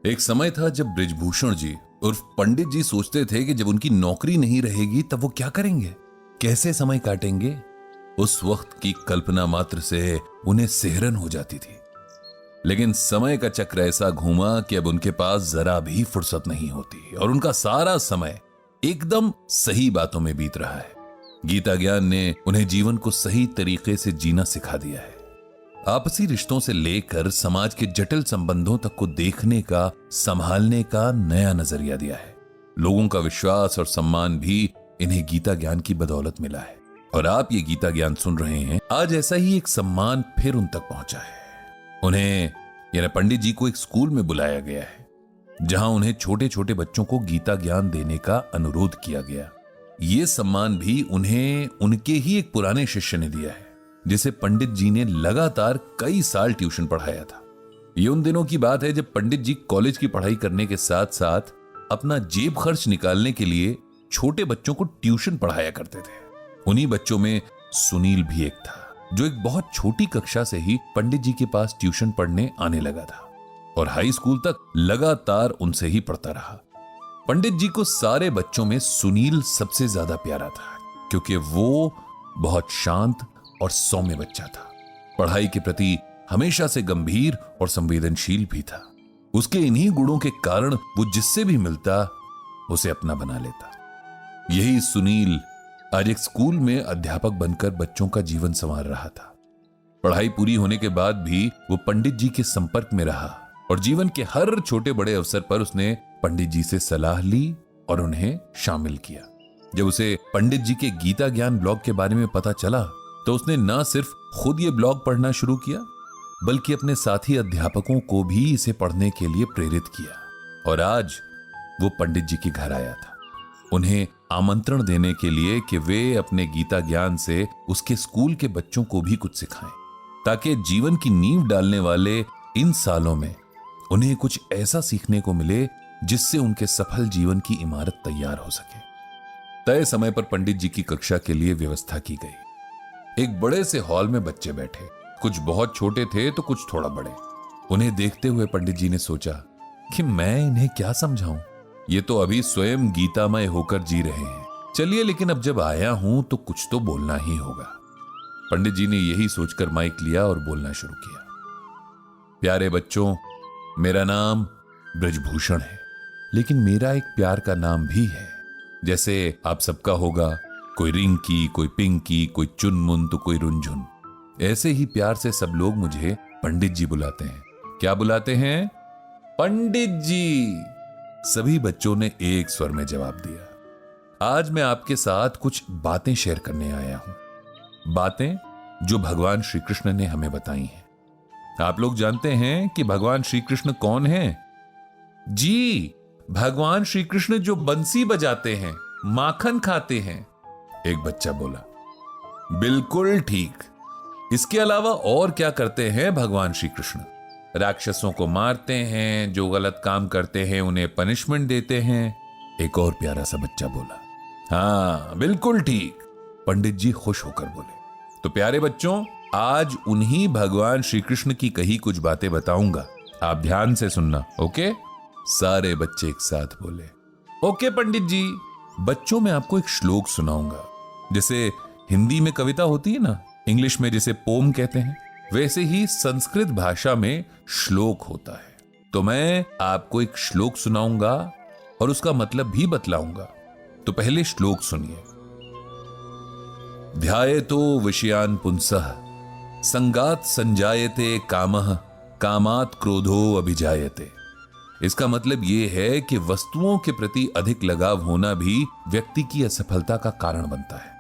एक समय था जब बृजभूषण जी उर्फ पंडित जी सोचते थे कि जब उनकी नौकरी नहीं रहेगी तब वो क्या करेंगे, कैसे समय काटेंगे। उस वक्त की कल्पना मात्र से उन्हें सिहरन हो जाती थी। लेकिन समय का चक्र ऐसा घूमा कि अब उनके पास जरा भी फुर्सत नहीं होती और उनका सारा समय एकदम सही बातों में बीत रहा है। गीता ज्ञान ने उन्हें जीवन को सही तरीके से जीना सिखा दिया है। आपसी रिश्तों से लेकर समाज के जटिल संबंधों तक को देखने का, संभालने का नया नजरिया दिया है। लोगों का विश्वास और सम्मान भी इन्हें गीता ज्ञान की बदौलत मिला है। और आप ये गीता ज्ञान सुन रहे हैं, आज ऐसा ही एक सम्मान फिर उन तक पहुंचा है। उन्हें यानी पंडित जी को एक स्कूल में बुलाया गया है, जहां उन्हें छोटे छोटे बच्चों को गीता ज्ञान देने का अनुरोध किया गया। ये सम्मान भी उन्हें उनके ही एक पुराने शिष्य ने दिया है, जिसे पंडित जी ने लगातार कई साल ट्यूशन पढ़ाया था। ये उन दिनों की बात है जब पंडित जी कॉलेज की पढ़ाई करने के साथ साथ अपना जेब खर्च निकालने के लिए छोटे बच्चों को ट्यूशन पढ़ाया करते थे। उन्हीं बच्चों में सुनील भी एक था, जो एक बहुत छोटी कक्षा से ही पंडित जी के पास ट्यूशन पढ़ने आने लगा था और हाई स्कूल तक लगातार उनसे ही पढ़ता रहा। पंडित जी को सारे बच्चों में सुनील सबसे ज्यादा प्यारा था, क्योंकि वो बहुत शांत और सौम्य बच्चा था। पढ़ाई के प्रति हमेशा से गंभीर और संवेदनशील भी था। उसके इन्हीं गुणों के कारण वो जिससे भी मिलता उसे अपना बना लेता। यही सुनील आज एक स्कूल में अध्यापक बनकर बच्चों का जीवन संवार रहा था। पढ़ाई पूरी होने के बाद भी वो पंडित जी के संपर्क में रहा और जीवन के हर छोटे बड़े अवसर पर उसने पंडित जी से सलाह ली और उन्हें शामिल किया। जब उसे पंडित जी के गीता ज्ञान ब्लॉग के बारे में पता चला तो उसने न सिर्फ खुद ये ब्लॉग पढ़ना शुरू किया, बल्कि अपने साथी अध्यापकों को भी इसे पढ़ने के लिए प्रेरित किया। और आज वो पंडित जी के घर आया था, उन्हें आमंत्रण देने के लिए कि वे अपने गीता ज्ञान से उसके स्कूल के बच्चों को भी कुछ सिखाएं, ताकि जीवन की नींव डालने वाले इन सालों में उन्हें कुछ ऐसा सीखने को मिले जिससे उनके सफल जीवन की इमारत तैयार हो सके। तय समय पर पंडित जी की कक्षा के लिए व्यवस्था की गई। एक बड़े से हॉल में बच्चे बैठे, कुछ बहुत छोटे थे तो कुछ थोड़ा बड़े। उन्हें देखते हुए पंडित जी ने सोचा कि मैं इन्हें क्या समझाऊं, ये तो अभी स्वयं गीतामय होकर जी रहे हैं। चलिए, लेकिन अब जब आया हूं तो कुछ तो बोलना ही होगा। पंडित जी ने यही सोचकर माइक लिया और बोलना शुरू किया। प्यारे बच्चों, मेरा नाम बृजभूषण है, लेकिन मेरा एक प्यार का नाम भी है। जैसे आप सबका होगा, कोई रिंकी, कोई पिंकी, कोई चुनमुन तो कोई रुंझुन। ऐसे ही प्यार से सब लोग मुझे पंडित जी बुलाते हैं। क्या बुलाते हैं? पंडित जी। सभी बच्चों ने एक स्वर में जवाब दिया। आज मैं आपके साथ कुछ बातें शेयर करने आया हूं, बातें जो भगवान श्री कृष्ण ने हमें बताई हैं। आप लोग जानते हैं कि भगवान श्री कृष्ण कौन हैं? जी, भगवान श्री कृष्ण जो बंसी बजाते हैं, माखन खाते हैं। एक बच्चा बोला, बिल्कुल ठीक। इसके अलावा और क्या करते हैं भगवान श्री कृष्ण? राक्षसों को मारते हैं, जो गलत काम करते हैं उन्हें पनिशमेंट देते हैं। एक और प्यारा सा बच्चा बोला, हाँ बिल्कुल ठीक। पंडित जी खुश होकर बोले, तो प्यारे बच्चों, आज उन्हीं भगवान श्री कृष्ण की कही कुछ बातें बताऊंगा, आप ध्यान से सुनना, ओके? सारे बच्चे एक साथ बोले, ओके पंडित जी। बच्चों, मैं आपको एक श्लोक सुनाऊंगा। जैसे हिंदी में कविता होती है ना, इंग्लिश में जिसे पोम कहते हैं, वैसे ही संस्कृत भाषा में श्लोक होता है। तो मैं आपको एक श्लोक सुनाऊंगा और उसका मतलब भी बतलाऊंगा। तो पहले श्लोक सुनिए। ध्यायतो विषयान पुंसः संगात संजायते कामः कामात् क्रोधो अभिजायते। इसका मतलब यह है कि वस्तुओं के प्रति अधिक लगाव होना भी व्यक्ति की असफलता का कारण बनता है।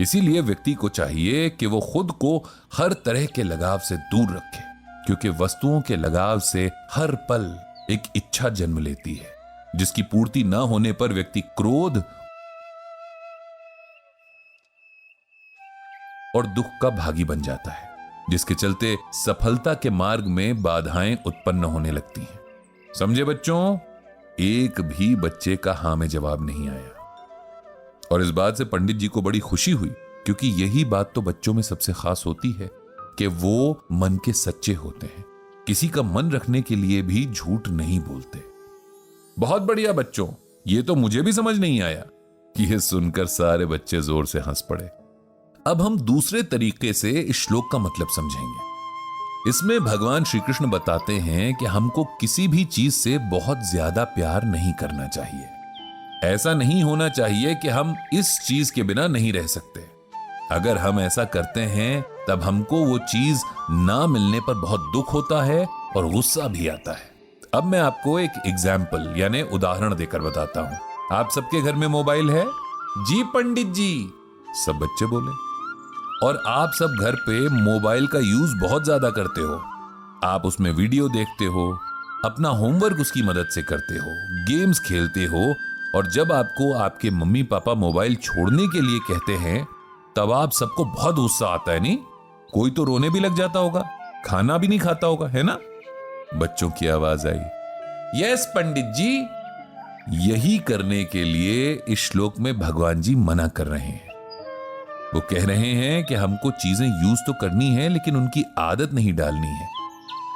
इसीलिए व्यक्ति को चाहिए कि वो खुद को हर तरह के लगाव से दूर रखे, क्योंकि वस्तुओं के लगाव से हर पल एक इच्छा जन्म लेती है, जिसकी पूर्ति न होने पर व्यक्ति क्रोध और दुख का भागी बन जाता है, जिसके चलते सफलता के मार्ग में बाधाएं उत्पन्न होने लगती हैं। समझे बच्चों? एक भी बच्चे का हां में जवाब नहीं आया। और इस बात से पंडित जी को बड़ी खुशी हुई, क्योंकि यही बात तो बच्चों में सबसे खास होती है कि वो मन के सच्चे होते हैं। किसी का मन रखने के लिए भी झूठ नहीं बोलते। बहुत बढ़िया बच्चों, ये तो मुझे भी समझ नहीं आया। यह सुनकर सारे बच्चे जोर से हंस पड़े। अब हम दूसरे तरीके से इस श्लोक का मतलब समझेंगे। इसमें भगवान श्री कृष्ण बताते हैं कि हमको किसी भी चीज से बहुत ज्यादा प्यार नहीं करना चाहिए। ऐसा नहीं होना चाहिए कि हम इस चीज के बिना नहीं रह सकते। अगर हम ऐसा करते हैं तब हमको वो चीज ना मिलने पर बहुत दुख होता है और गुस्सा भी आता है। अब मैं आपको एक एग्जाम्पल यानी उदाहरण देकर बताता हूं। आप सबके घर में मोबाइल है? जी पंडित जी, सब बच्चे बोले। और आप सब घर पे मोबाइल का यूज बहुत ज्यादा करते हो। आप उसमें वीडियो देखते हो, अपना होमवर्क उसकी मदद से करते हो, गेम्स खेलते हो, और जब आपको आपके मम्मी पापा मोबाइल छोड़ने के लिए कहते हैं तब आप सबको बहुत गुस्सा आता है, नहीं? कोई तो रोने भी लग जाता होगा, खाना भी नहीं खाता होगा, है ना? बच्चों की आवाज आई, यस पंडित जी। यही करने के लिए इस श्लोक में भगवान जी मना कर रहे हैं। वो कह रहे हैं कि हमको चीजें यूज तो करनी है लेकिन उनकी आदत नहीं डालनी है।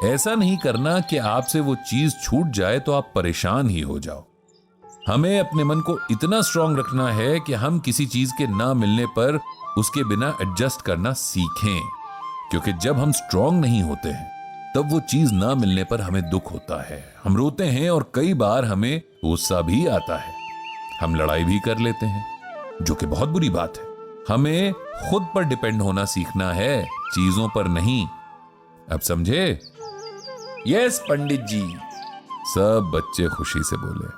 ऐसा नहीं करना कि आपसे वो चीज छूट जाए तो आप परेशान ही हो जाओ। हमें अपने मन को इतना स्ट्रांग रखना है कि हम किसी चीज के ना मिलने पर उसके बिना एडजस्ट करना सीखें, क्योंकि जब हम स्ट्रांग नहीं होते हैं तब वो चीज ना मिलने पर हमें दुख होता है, हम रोते हैं और कई बार हमें गुस्सा भी आता है। हम लड़ाई भी कर लेते हैं, जो कि बहुत बुरी बात है। हमें खुद पर डिपेंड होना सीखना है, चीजों पर नहीं। अब समझे? यस पंडित जी, सब बच्चे खुशी से बोले।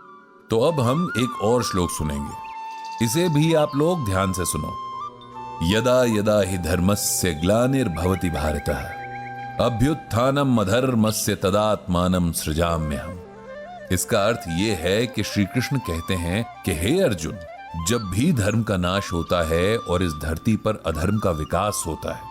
तो अब हम एक और श्लोक सुनेंगे, इसे भी आप लोग ध्यान से सुनो। यदा यदा हि धर्मस्य ग्लानिर्भवति भारतः अभ्युत्थानम अधर्मस्य तदात्मानं सृजाम्यहम्। इसका अर्थ यह है कि श्री कृष्ण कहते हैं कि हे अर्जुन, जब भी धर्म का नाश होता है और इस धरती पर अधर्म का विकास होता है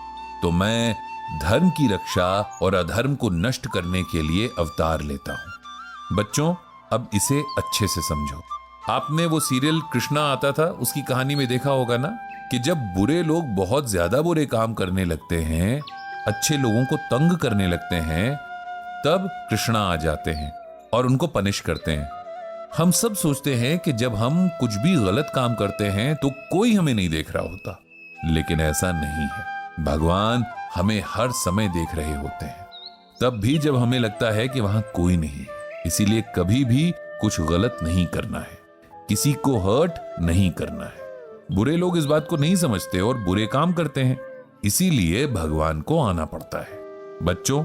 तो मैं धर्म की रक्षा और अधर्म को नष्ट करने के लिए अवतार लेता हूं। बच्चों, अब इसे अच्छे से समझो। आपने वो सीरियल कृष्णा आता था, उसकी कहानी में देखा होगा ना कि जब बुरे लोग बहुत ज्यादा बुरे काम करने लगते हैं, अच्छे लोगों को तंग करने लगते हैं, तब कृष्णा आ जाते हैं और उनको पनिश करते हैं। हम सब सोचते हैं कि जब हम कुछ भी गलत काम करते हैं तो कोई हमें नहीं देख रहा होता, लेकिन ऐसा नहीं है। भगवान हमें हर समय देख रहे होते हैं, तब भी जब हमें लगता है कि वहां कोई नहीं। इसीलिए कभी भी कुछ गलत नहीं करना है, किसी को हर्ट नहीं करना है। बुरे लोग इस बात को नहीं समझते और बुरे काम करते हैं, इसीलिए भगवान को आना पड़ता है। बच्चों,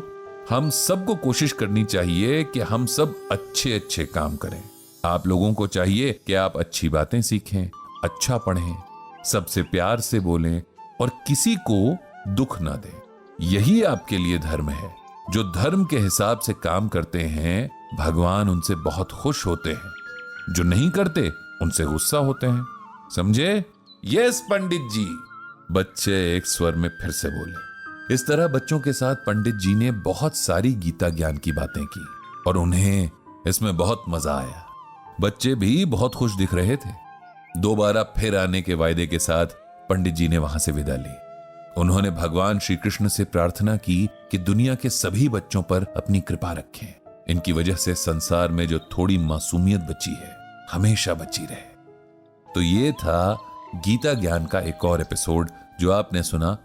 हम सबको कोशिश करनी चाहिए कि हम सब अच्छे अच्छे काम करें। आप लोगों को चाहिए कि आप अच्छी बातें सीखें, अच्छा पढ़ें, सबसे प्यार से बोलें और किसी को दुख ना दें। यही आपके लिए धर्म है। जो धर्म के हिसाब से काम करते हैं, भगवान उनसे बहुत खुश होते हैं। जो नहीं करते, उनसे गुस्सा होते हैं। समझे? यस पंडित जी, बच्चे एक स्वर में फिर से बोले। इस तरह बच्चों के साथ पंडित जी ने बहुत सारी गीता ज्ञान की बातें की और उन्हें इसमें बहुत मजा आया। बच्चे भी बहुत खुश दिख रहे थे। दोबारा फिर आने के वायदे के साथ पंडित जी ने वहां से विदा ली। उन्होंने भगवान श्री कृष्ण से प्रार्थना की कि दुनिया के सभी बच्चों पर अपनी कृपा रखें। इनकी वजह से संसार में जो थोड़ी मासूमियत बची है, हमेशा बची रहे। तो ये था गीता ज्ञान का एक और एपिसोड जो आपने सुना